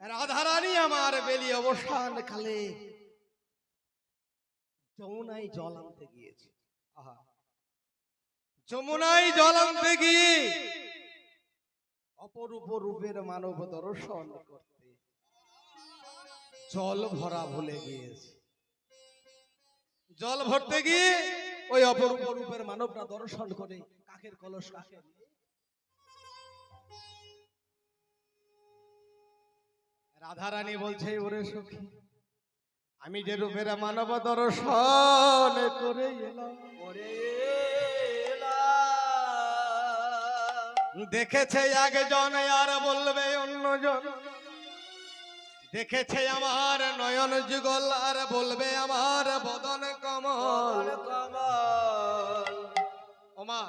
রাধারানী আমার বেলি অবসান কালে যমুনায় জল আনতে গিয়েছে। আহা, যমুনায় জল আনতে গিয়ে অপরূপ রূপের মানব দর্শন করতে জল ভরা ভুলে গিয়েছে। জল ভরতে গিয়ে ওই অপরূপ রূপের মানবটা দর্শন করে কাকের কলস কাকে রাধারানী বলছে, ওরে সখী, আমি যে রূপের মানব দর্শন করে এলাম, দেখেছে একজন আর বলবে অন্যজন, দেখেছে আমার নয়ন যুগল আর বলবে আমার বদন কমল। ওমা,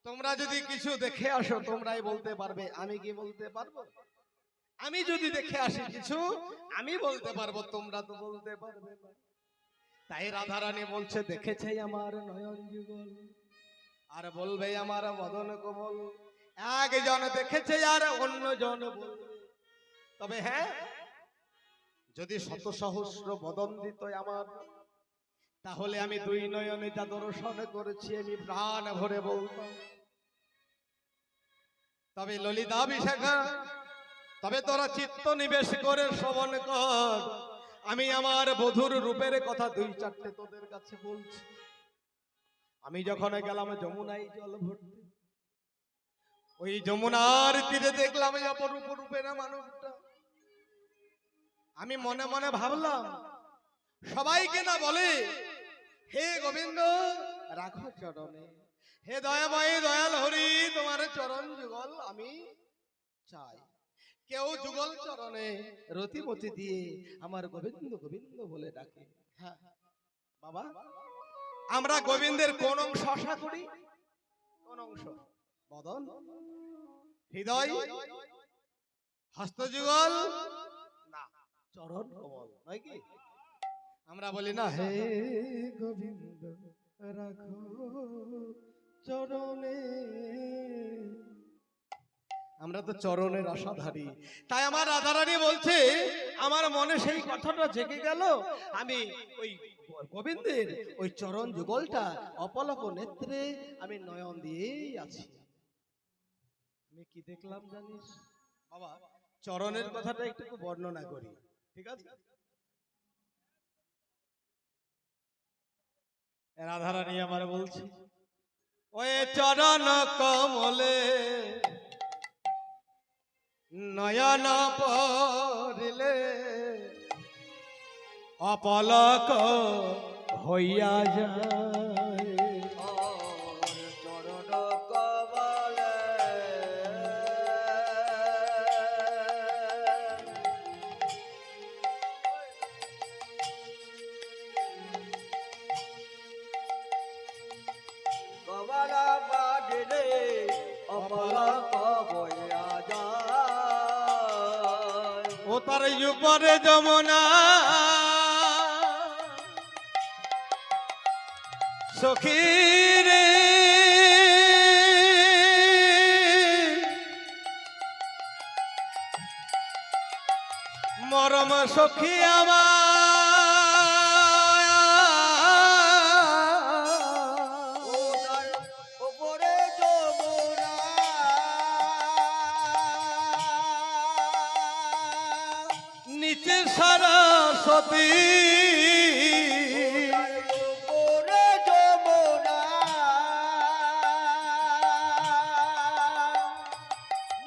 তোমরা যদি কিছু দেখে আসো তোমরাই বলতে পারবে, আমি কি বলতে পারবো? আমি যদি দেখে আসি কিছু আমি বলতে পারবো, তোমরা তো বলতে পারবে না। তাই রাধারানী বলছে, দেখেছে আমার নয়ন যুগল আর বলবে আমার বদন কমল। একজন দেখেছে আর অন্যজন বলবে। তবে হ্যাঁ, যদি শত সহস্র বদন দিত আমার, তাহলে আমি দুই নয়নে যা দর্শন করেছি আমি প্রাণ ভরে বলতাম। তবে ললিতা বিশাখা, তবে তোরা চিত্ত নিবেশ করে শ্রবণ কর, আমি আমার বধুর রূপের কথা দুই চারটে তোদের কাছে বলছি। আমি যখন গেলাম যমুনায় জল ভরতে, ওই যমুনার তীরে দেখলাম এই অপরূপ রূপের মানুষটা। আমি মনে মনে ভাবলাম, সবাইকে না বলে হে গোবিন্দ রাখো চরণে, হে দয়াময় দয়াল হরি তোমার চরণ যুগল আমি চাই। কেউ যুগল চরণে রতিমতি দিয়ে আমার গোবিন্দ গোবিন্দ বলে ডাকে। হ্যাঁ বাবা, আমরা গোবিন্দের কোন অংশ আশা করি? কোন অংশ? বদন, হৃদয়, হস্তযুগল না, চরণ কমল নয় কি? আমরা বলি না, হে গোবিন্দ রাখো চরণে, আমরা তো চরণের আশাধারী। তাই আমার রাধারানী বলছে, আমার মনে সেই কথাটা জেগে গেল, আমি ওই গোবিন্দের ওই চরণ যুগলটা অপলক নেত্রে আমি নয়ন দিয়েই আছি। আমি কি দেখলাম জানিস বাবা? চরণের কথাটা একটু বর্ণনা করি, ঠিক আছে? রাধারানী আমার বলছে, ওই চরণ কমলে নয়ন পড়িলে অপলক হইয়া যায়, চরণ কমলে কমলা বাড়িলে অপলক হইয়া যায়। ও তার উপরে যমুনা সখী রে, মরম সখী আমার, ও তার উপরে যমুনা নিচে সরস্বতী, উপরে যমুনা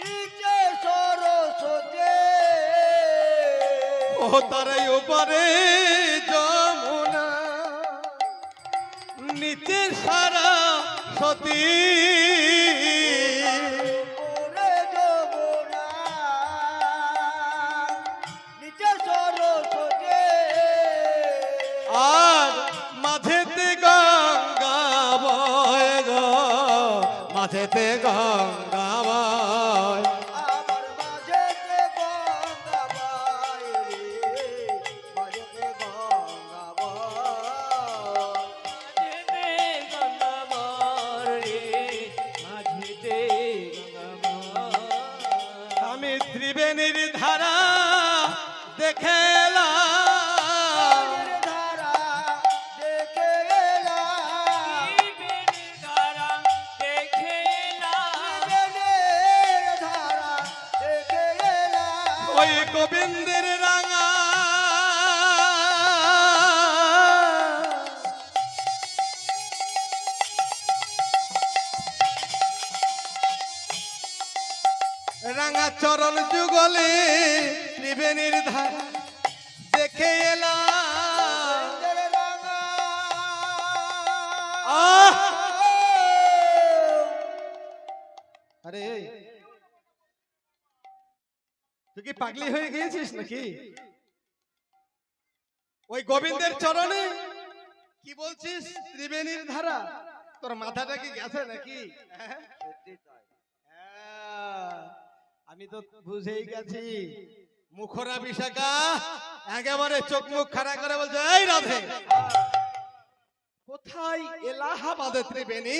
নিচে সরস্বতী, ও তার উপরে যমুনা নিচে সরস্বতী, আর মাঝেতে গঙ্গা বয় গো, মাঝেতে গঙ্গা বয়, আমার মাঝেতে গঙ্গা বয় রে, মাঝেতে গঙ্গা বয়, মাঝেতে গঙ্গা বয় রে, মাঝেতে গঙ্গা বয়। আমি ত্রিবেণীর ধারা দেখে এলাম, ধারা দেখে এলাম, ত্রিবেণীর ধারা দেখে এলাম, ত্রিবেণীর ধারা দেখে এলাম। ওই গোবিন্দের রাঙা রাঙা চরণ যুগলে ত্রিবেণীর ধারা দেখে এলাম। গোবিন্দের রাঙা আহ! আরে এই, তুই কি পাগলি হয়ে গিয়েছিস নাকি? ওই গোবিন্দের চরণে কি বলছিস? ত্রিবেণীর ধারা? তোর মাথাটা কি গেছে নাকি? হ্যাঁ? হ্যাঁ, আমি তো বুঝেই গেছি। মুখরা বিশাখা একেবারে চোখ মুখ খাড়া করে বলছে, এই রাধে, কোথায় এলাহাবাদে ত্রিবেণী?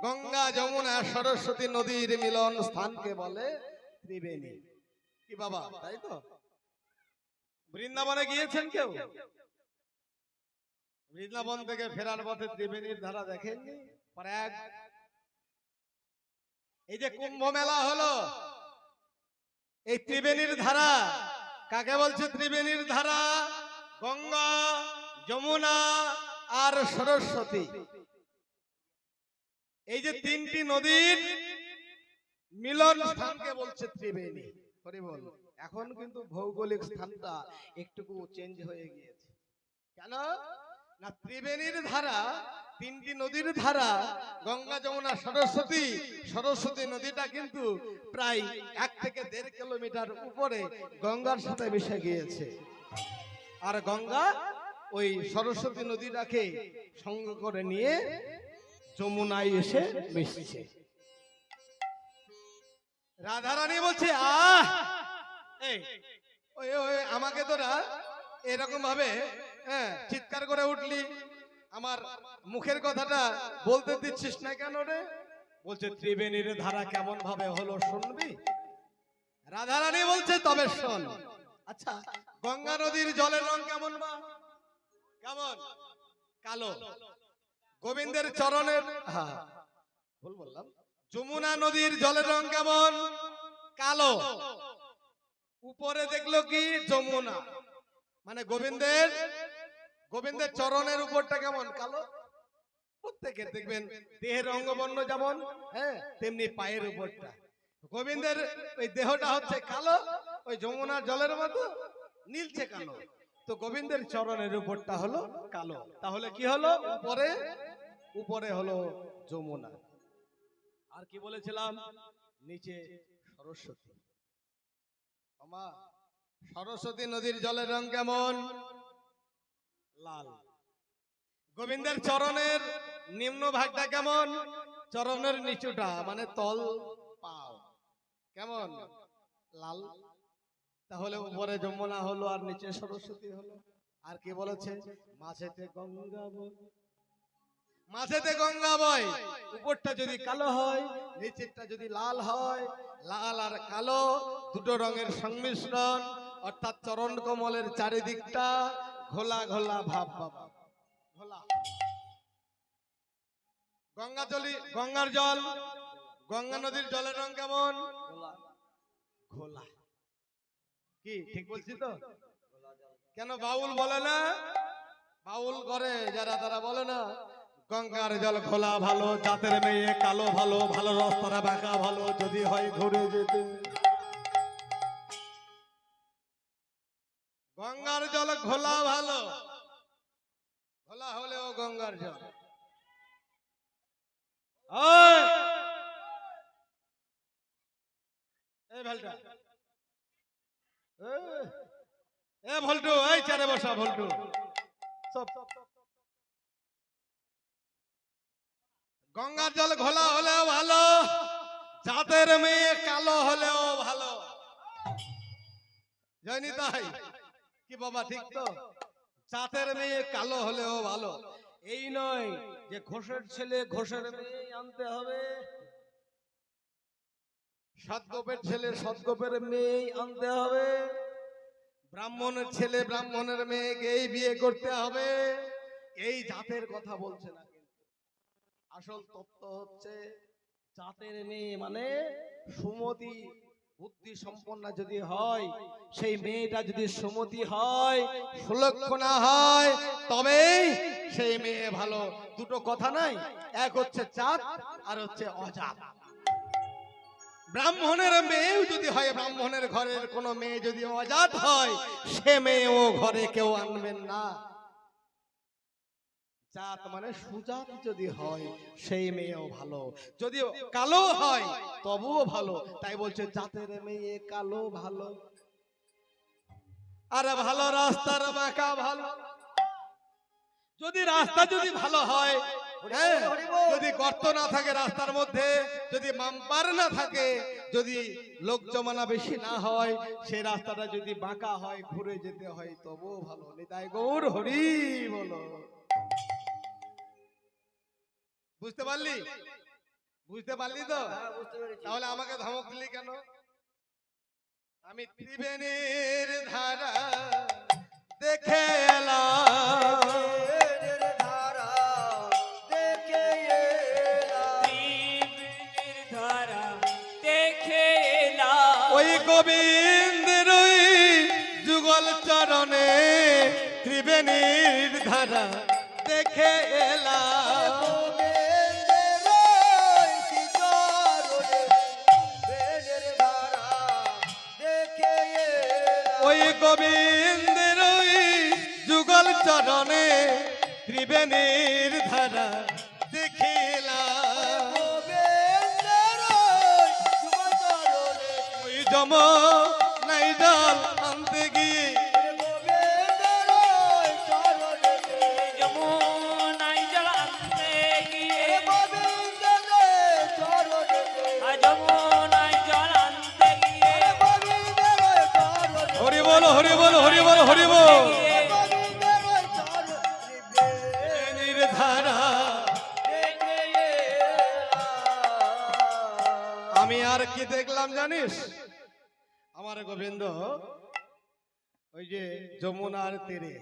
গঙ্গা যমুনা সরস্বতী নদীর মিলন স্থানকে বলে ত্রিবেণী। কি বাবা, তাই তো? বৃন্দাবনে গিয়েছেন কেউ? বৃন্দাবন থেকে ফেরার পথে ত্রিবেণীর ধারা দেখেননি? প্রয়াগ, এই যে কুম্ভ মেলা হলো, এই ত্রিবেণীর ধারা কাকে বলছে? ত্রিবেণীর ধারা গঙ্গা, যমুনা আর সরস্বতী, এই যে তিনটি নদীর মিলন স্থানকে বলছে ত্রিবেণী। হরি বল। এখন কিন্তু ভৌগোলিক স্থানটা একটু চেঞ্জ হয়ে গিয়েছে। কেন না? ত্রিবেণীর ধারা, তিনটি নদীর ধারা, গঙ্গা যমুনা সরস্বতী, সরস্বতী নদীটা কিন্তু প্রায় 1 থেকে 1.5 কিলোমিটার উপরে গঙ্গার সাথে মিশে গিয়েছে। আর গঙ্গা ওই সরস্বতী নদীটাকে সঙ্গে করে নিয়ে যমুনায় এসে মিশছে। রাধারানী বলছে, আহ, এই ওই ওই আমাকে তোরা এরকম ভাবে চিৎকার করে উঠলি, আমার মুখের কথাটা বলতে দিচ্ছিস না কেন রে? বলছে ত্রিবেণীর ধারা কেমন ভাবে হলো শুনবি? রাধারানী বলছে, তবে শোন। আচ্ছা, গঙ্গা নদীর জলের রং কেমন? বা কেমন? কালো। গোবিন্দের চরণের, হ্যাঁ ভুল বললাম, যমুনা নদীর জলের রং কেমন? কালো। উপরে দেখলো কি? যমুনা, মানে গোবিন্দের চরণের উপরটা কেমন? কালো। প্রত্যেকের দেখবেন দেহের অঙ্গবর্ণ যেমন, হ্যাঁ, তেমনি পায়ের উপরটা। গোবিন্দের ওই দেহটা হচ্ছে কালো, ওই যমুনার জলের মতো নীলচে কালো। তো গোবিন্দের চরণের উপরটা হলো কালো। তাহলে কি হলো? উপরে হলো যমুনা। আর কি বলেছিলাম? নিচে সরস্বতী। আমা, সরস্বতী নদীর জলের রং কেমন? লাল। গোবিন্দের চরণের নিম্ন ভাগটা কেমন? চরণের নিচুটা মানে তল পাও কেমন? লাল। তাহলে উপরে যমুনা হলো আর নিচে সরস্বতী হলো। আর কি বলেছে? মাঝেতে গঙ্গা বয়, মাঝেতে গঙ্গা বয়। উপরটা যদি কালো হয়, নিচেরটা যদি লাল হয়, লাল আর কালো দুটো রঙের সংমিশ্রণ, অর্থাৎ চরণ কমলের চারিদিকটা ঘোলা ঘোলা ভাব। বাবা, ঘোলা। গঙ্গার জল, গঙ্গা নদীর জলের রং কেমন? ঘোলা। কি ঠিক বলছি তো? কেন বাউল বলে না? বাউল করে যারা, তারা বলে না গঙ্গার জল ঘোলা ভালো, জাতের মেয়ে কালো ভালো, ভালো রাস্তারা বাঁকা ভালো, যদি হয় ঘুরে যেতে। গঙ্গার জল ঘোলা ভালো, ঘোলা হলেও গঙ্গার জল। এই ভেলটা, এ ভল্টু, এই চারে বসা ভল্টু, সব গঙ্গার জল ঘোলা হলেও ভালো, জাতের মেয়ে কালো হলেও ভালো। জানি তাই কি বাবা? ঠিক তো? জাতের মেয়ে কালো হলেও ভালো। এই নয় যে ঘোষের ছেলে ঘোষের মেয়ে আনতে হবে, সৎগোপের ছেলে সৎগোপের মেয়ে আনতে হবে, ব্রাহ্মণের ছেলে ব্রাহ্মণের মেয়েকেই বিয়ে করতে হবে, এই জাতের কথা বলছে না কিন্তু। আসল তত্ত্ব হচ্ছে জাতের মেয়ে মানে সুমতি বুদ্ধি সম্পন্ন যদি হয়, সেই মেয়েটা যদি সুমতি হয়, সুলক্ষণা হয়, তবেই সেই মেয়ে ভালো। দুটো কথা নাই, এক হচ্ছে জাত আর হচ্ছে অজাত। ব্রাহ্মণের মেয়েও যদি হয়, ব্রাহ্মণের ঘরের কোনো মেয়ে যদি অজাত হয়, সে মেয়েও ঘরে কেউ আনবেন না। জাত মানে সুজাত যদি হয়, সেই মেয়েও ভালো। যদিও কালো হয় তবুও ভালো। তাই বলছে জাতের মেয়ে কালো ভালো, আর ভালো রাস্তার বাঁকা ভালো। যদি রাস্তা যদি ভালো হয়, হ্যাঁ, যদি গর্ত না থাকে রাস্তার মধ্যে, যদি বাম্পার না থাকে, যদি লোক জমানা বেশি না হয়, সেই রাস্তাটা যদি বাঁকা হয়, ঘুরে যেতে হয়, তবুও ভালো। নিতাই গৌর হরি বলো। বুঝতে পারলি? বুঝতে পারলি তো? হ্যাঁ, বুঝতে পেরেছি। তাহলে আমাকে ধমক দিলি কেন? আমি ত্রিবেণীর ধারা দেখে এলাম, বেনের ধারা দেখে এলাম। ত্রিবেণীর ধারা দেখে এলাম। ওই গোবিন্দের ওই যুগল চরণে ত্রিবেণীর ধারা দেখে এলাম। গোবিন্দের ওই শ্রীচরণে বেনের ধারা দেখে এলাম। ওই গোবিন্দের ওই যুগল চরণে ত্রিবেণীর ধারা দেখিলাম। গোবিন্দের ওই যুগচরণে, ওই জম নাই জল আনতে গিয়ে, গোবিন্দের ওই চরণেতে, যমুনায় জল আনতে গিয়ে, গোবিন্দের ওই চরণেতে, যমুনায় জল আনতে গিয়ে, গোবিন্দের ওই চরণেতে, হরি বল হরি বল হরি বল হরি বল। গোবিন্দের ওই চরণে ত্রিবেণীর ধারা দেখে এলাম। আমি আর কি দেখলাম জানিস? আমার গোবিন্দ ওই যে যমুনার তীরে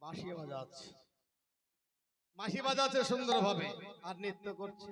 বাঁশি বাজাচ্ছে, বাঁশি বাজাচ্ছে সুন্দরভাবে, আর নৃত্য করছে।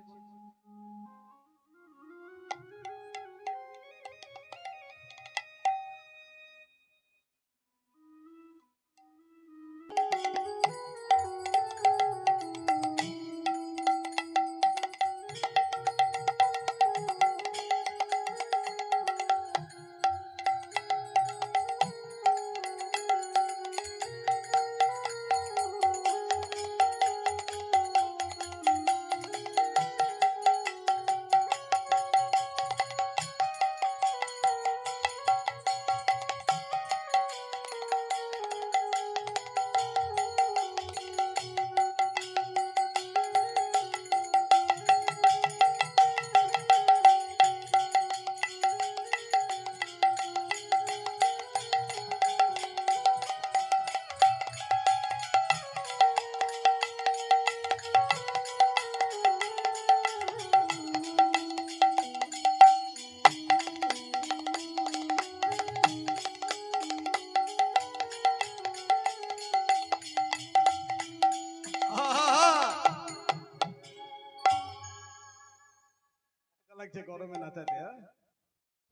লাগছে গরমে নাচাতে, হ্যাঁ?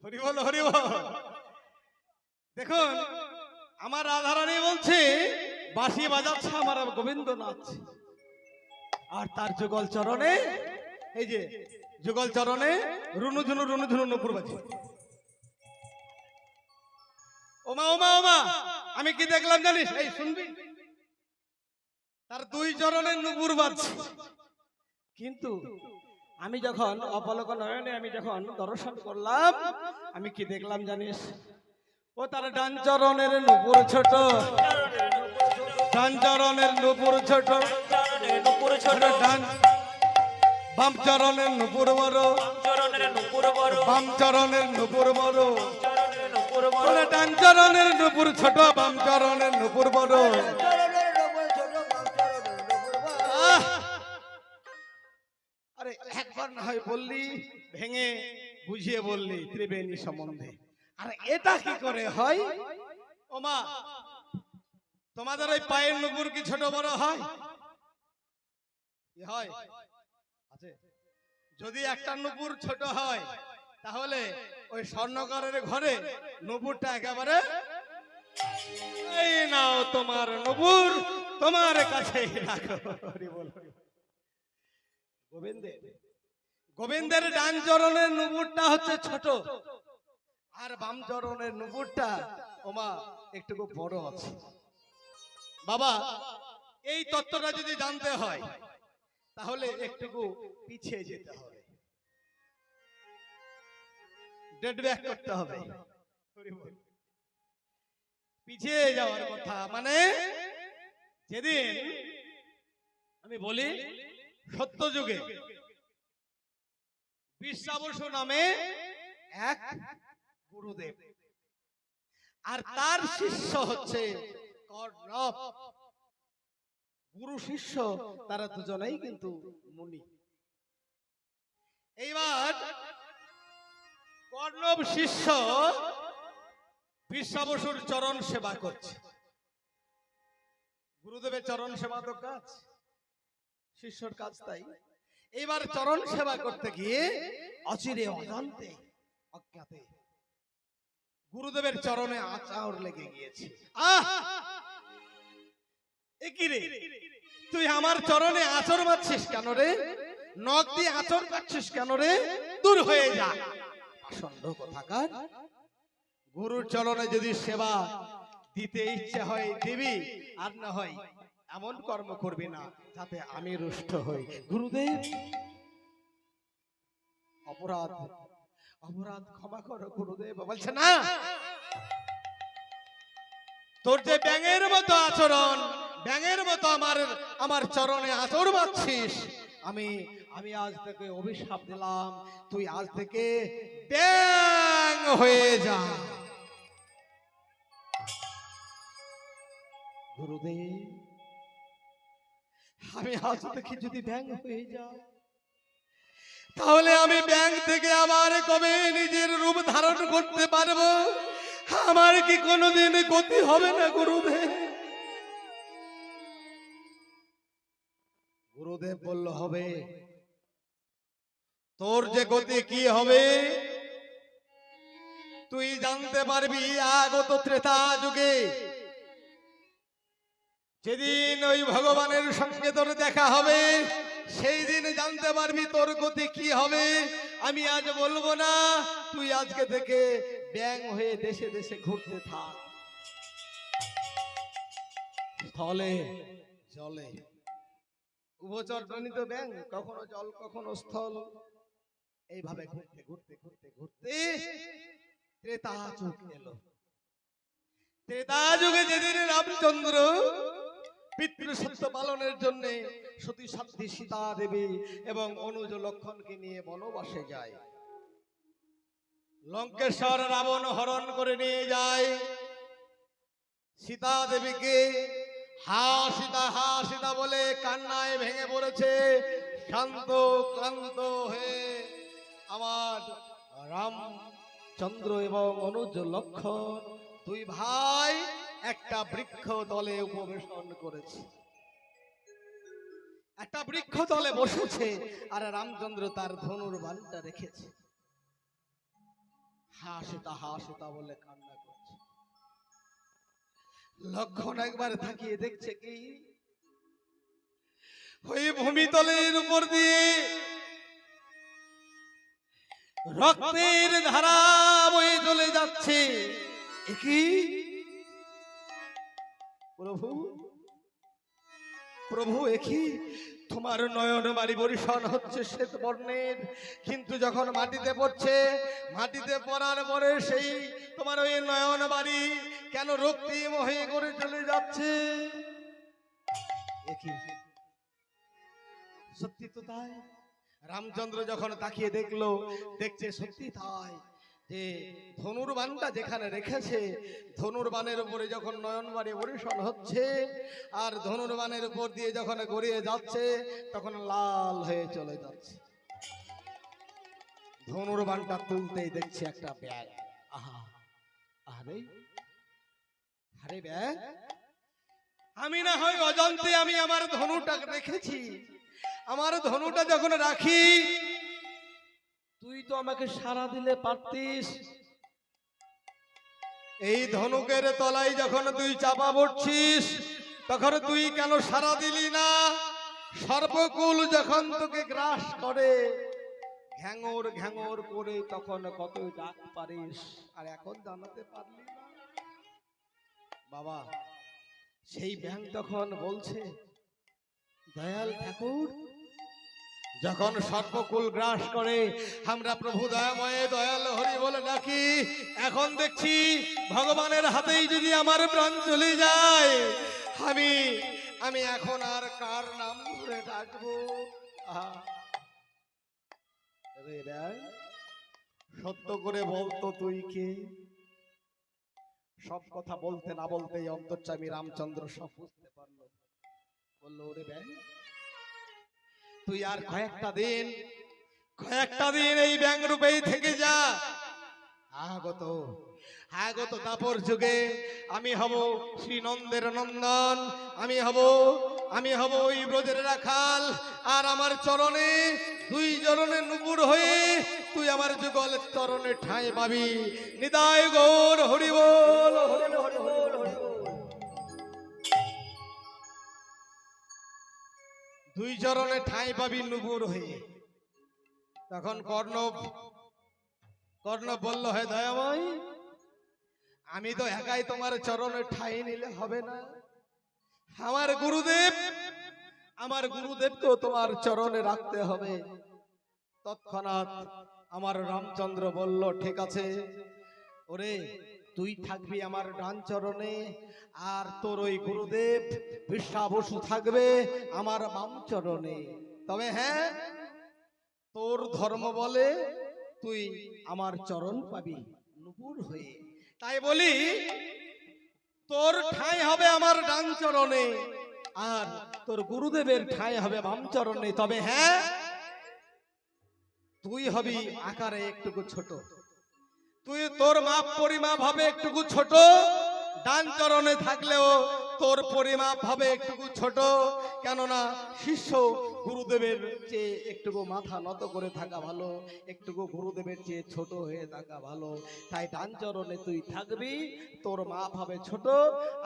হরি বল হরি বল। দেখুন আমার রাধারানী বলছে বাঁশি বাজাচ্ছে, আমার গোবিন্দ নাচছে, আর তার যুগল চরণে, এই যে যুগল চরণে রুনু ঝুনু নুপুর বাজে। ওমা ওমা ওমা, আমি কি দেখলাম জানিস? এই শুনবি, তার দুই চরণে নুপুর বাজছে। কিন্তু আমি যখন অপলক নয়নে আমি যখন দর্শন করলাম, আমি কি দেখলাম জানিস? ও তার ডান চরণের নুপুর ছোট, ডান চরণের নুপুর ছোট, চরণের নুপুর ছোট, ডান বাম চরণের নুপুর বড়, চরণের নুপুর বড়, বাম চরণের নুপুর বড়। চরণের নুপুর বড়, ওরে ডান চরণের নুপুর ছোট, বাম চরণের নুপুর বড়। চরণের নবল ছোট, বাম চরণের নবল বড়। আহ! আরে একবার না হয় বললি, ভেঙে বুঝিয়ে বললি ত্রিবেণী সম্বন্ধে, আর এটা কি করে হয়? ও মা, তোমাদের ওই পায়ের নুপুর কি ছোট বড় হয়? কি হয়? আছে। যদি একটা নুপুর ছোট হয় তাহলে ওই স্বর্ণকারের ঘরে নুপুরটা একেবারে, এই নাও তোমার নুপুর, তোমার কাছে রাখো। হরি বল, হরি বল। গোবিন্দের গোবিন্দের ডান চরণের নুপুরটা হচ্ছে ছোট, আর বাম চরণের নুপুরটা ওমা একটু বড় আছে। বাবা, এই তত্ত্বটা যদি জানতে হয় তাহলে একটু পিছিয়ে যেতে হবে, ডেড ব্যাক করতে হবে। পিছিয়ে যাওয়ার কথা মানে, যেদিন আমি বলি সত্য যুগে বিশ্বাবসু নামে এক গুরুদেব, আর তার শিষ্য হচ্ছে কর্ণব। গুরু শিষ্য তারা দুজনেই কিন্তু মুনি। এইবার কর্ণব শিষ্য বিশ্বাবসুর চরণ সেবা করছে। গুরুদেবের চরণ সেবা তো কাজ, শিষ্যর কাজ তাই। এইবার চরণ সেবা করতে গিয়ে অচিরে অজান্তে অজ্ঞাতে গুরুদেবের চরণে আঁচড় লেগে গিয়েছে। আহ, এ কি রে, তুই আমার চরণে আঁচড় মারছিস কেন রে? নখ দিয়ে আঁচড় কাটছিস কেন রে? দূর হয়ে যা। আসন্ন কথাকার, গুরুর চরণে যদি সেবা দিতে ইচ্ছে হয় দিবি, আর না হয় এমন কর্ম করবি না যাতে আমি রুষ্ট হই। গুরুদেব, অপরাধ অপরাধ ক্ষমা করো গুরুদেব। বলছে না, তোর যে ব্যাঙের মতো আচরণ, ব্যাঙের মতো আমার চরণে আচর মারছিস, আমি আমি আজ থেকে অভিশাপ দিলাম, তুই আজ থেকে ব্যাঙ হয়ে যা। গুরুদেব, আমি আজ থেকে যদি ব্যাঙ হয়ে যাই তাহলে আমি ব্যাঙ থেকে আবার কবে নিজের রূপ ধারণ করতে পারবো? আমার কি কোনোদিন গতি হবে না গুরুদেব? গুরুদেব বলল, হবে। তোর যে গতি কি হবে তুই জানতে পারবি আগত ত্রেতা যুগে, যেদিন ওই ভগবানের সঙ্গে তোর দেখা হবে, সেই দিন জানতে পারবি তোর গতি কি হবে। আমি আজ বলবো না, তুই আজকে থেকে ব্যাঙ হয়ে দেশে দেশে ঘুরতে থাক, স্থলে জলে। উভচর জনিত ব্যাঙ, কখনো জল কখনো স্থল, এইভাবে ঘুরতে ঘুরতে ঘুরতে ঘুরতে ত্রেতা যুগ এলো। ত্রেতা যুগে যেদিন রামচন্দ্র পিতৃ সত্য পালনের জন্য সতী সাধ্বী সীতা দেবী এবং অনুজ লক্ষণকে নিয়ে বনবাসে যায়, লঙ্কেশ্বর রাবণ হরণ করে নিয়ে যায় সীতা দেবীকে। হা সীতা বলে কান্নায় ভেঙে পড়েছে। শান্ত ক্লান্ত হয়ে আমার রামচন্দ্র এবং অনুজ লক্ষণ দুই ভাই একটা বৃক্ষ তলে উপবেশন করেছে, একটা বৃক্ষ তলে বসেছে, আর রামচন্দ্র তার ধনুর বাণটা রেখেছে। হা সীতা বলে কান্না করছে। লক্ষণ একবার তাকিয়ে দেখছে কি, ওই ভূমিতলের উপর দিয়ে রক্তের ধারা বয়ে চলে যাচ্ছে। কি প্রভু, প্রভু, একই তোমার নয়ন বাড়ি বরিশন হচ্ছে শ্বেত বর্ণের, কিন্তু যখন মাটিতে পড়ছে, মাটিতে পড়ার পরে সেই তোমার ওই নয়ন বাড়ি কেন রক্তিম হয়ে করে চলে যাচ্ছে? একই, সত্যি তো তাই। রামচন্দ্র যখন তাকিয়ে দেখলো, দেখছে সত্যি তাই, যে ধনুর বাণটা যেখানে রেখেছে, ধনুর বাণের উপরে যখন নয়নবাড়ি বরিশন হচ্ছে, আর ধনুর বাণের উপর দিয়ে যখন গড়িয়ে যাচ্ছে, তখন লাল হয়ে চলে যাচ্ছে। ধনুর বাণটা তুলতেই দেখছে একটা ব্যাগ। আহা, আরে আরে ব্যাং, আমি না হয় অজান্তে আমি আমার ধনুটা রেখেছি। আমার ধনুটা যখন রাখি, তুই তো আমাকে সাড়া দিলে পারতিস। এই ধনুকের তলায় যখন তুই চাপা পড়ছিস, তখন তুই কেন সাড়া দিলি না? সর্বকুল যখন তোকে গ্রাস করে, ঘ্যাঙর ঘ্যাঙর করে, তখন কতই ডাক পারিস, আর এখন জানাতে পারলি না। বাবা, সেই ব্যাং তখন বলছে, দয়াল ঠাকুর, যখন সর্বকুল গ্রাস করে আমরা প্রভু দয়াময় দয়াল হরি বলে ডাকি, এখন দেখছি ভগবানের হাতেই যদি আমার প্রাণ চলে যায়, আমি এখন আর কার নাম ধরে ডাকবো? রে ব্যাং, সত্য করে বলতো তুই কে? সব কথা বলতে না বলতেই অন্তর্যামী রামচন্দ্র সব বুঝতে পারলো। বললো, ওরে ব্যাং, তুই আর কয়েকটা দিন এই ব্যাং রূপেই থেকে যা। আগত দাপর যুগে আমি হব শ্রী নন্দের নন্দন, আমি হব ওই ব্রজের রাখাল, আর আমার চরণে দুই চরণে নুপুর হয়ে তুই আমার যুগলের চরণে ঠাঁই পাবি। নিতাই গৌর হরি বল, হরি বল, হরি বল, হরি বল। দুই চরণে ঠাঁই পাবি নুপুর হয়ে। তখন কর্ণ বলল, হে দয়াময়, আমি তো একাই তোমার চরণে ঠাঁই নিলে হবে না। আমার গুরুদেবকেও তোমার চরণে রাখতে হবে। তৎক্ষণাৎ আমার রামচন্দ্র বলল, ঠিক আছে, ওরে তুই থাকবি আমার ডান চরণে, আর তোর ওই গুরুদেব বিশ্বাবসু থাকবে আমার বাম চরণে। তবে হ্যাঁ, তোর ধর্ম বলে তুই আমার চরণ পাবি নুপুর হয়ে। তাই বলি, তোর ঠাঁই হবে আমার ডান চরণে, আর তোর গুরুদেবের ঠাঁই হবে বাম চরণে। তবে হ্যাঁ, তুই হবি আকারে একটুকু ছোট, তোর মাপ পরিমাপ হবে একটুকু ছোট। ডান চরণে থাকলেও তোর পরিমাপ হবে একটুকু ছোট, কেননা শিষ্য গুরুদেবের চেয়ে একটুকু মাথা নত করে থাকা ভালো, একটুকু গুরুদেবের চেয়ে ছোট হয়ে থাকা ভালো। তাই ডান চরণে তুই থাকবি, তোর মাপ হবে ছোট,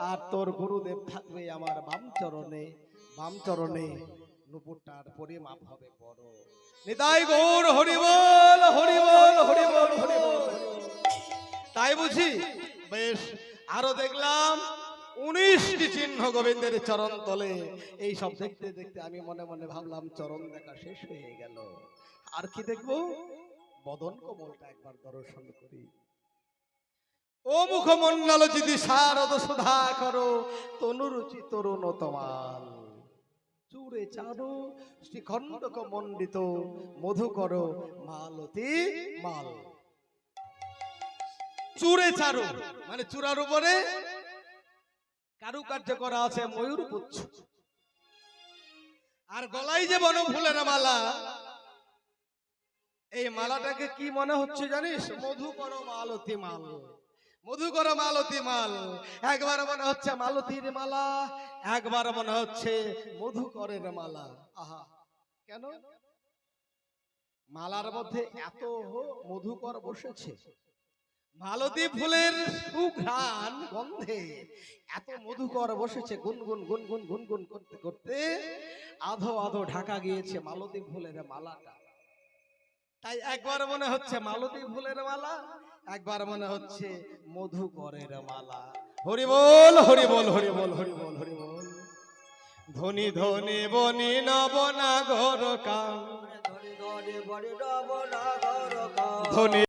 আর তোর গুরুদেব থাকবে আমার বাম চরণে নুপুরটার পরিমাপ হবে বড়। নিতাই গৌর হরি বল, হরি বল, হরি বল, হরি বল। তাই বুঝি বেশ, আরো দেখলাম 19টি চিহ্ন গোবিন্দের চরণ তলে। এই সব দেখতে দেখতে আমি মনে মনে ভাবলাম, চরণ দেখা শেষ হয়ে গেল, আর কি দেখবো? বদন কমলটা একবার দর্শন করি। ও মুখমন্ডল যদি শারদ সুধা করো, তনুরুচি তরুণ তমাল, চূড়ে চারু শ্রীখণ্ডক মণ্ডিত, মধু করো মালতী মাল। চূড়ে চারু মানে চূড়ার উপরে কারুকার্য করা আছে ময়ূর পুচ্ছ, আর গলায় যে বনফুলের মালা, এই মালাটাকে কি মনে হচ্ছে জানিস? মধুকর মালতী মাল, মধুকর মালতী মাল। একবার মনে হচ্ছে মালতীর মালা, একবার মনে হচ্ছে মধুকরের মালা। আহা, কেন? মালার মধ্যে এত মধুকর বসেছে, মালতী ফুলের সুঘ্রাণ গন্ধে এত মধুকর বসেছে, গুনগুন গুনগুন গুনগুন করতে করতে আধো আধো ঢাকা গিয়েছে মালতী ফুলের মালাটা। তাই একবার মনে হচ্ছে মালতী ফুলের মালা, একবার মনে হচ্ছে মধুকরের মালা। হরি বল, হরি বল, হরি বল, হরি বল, হরি বল। ধনি ধনি বনি নবনাগর কাম, ধনি ধনি বড়ি নব নাগর কাম। ধনি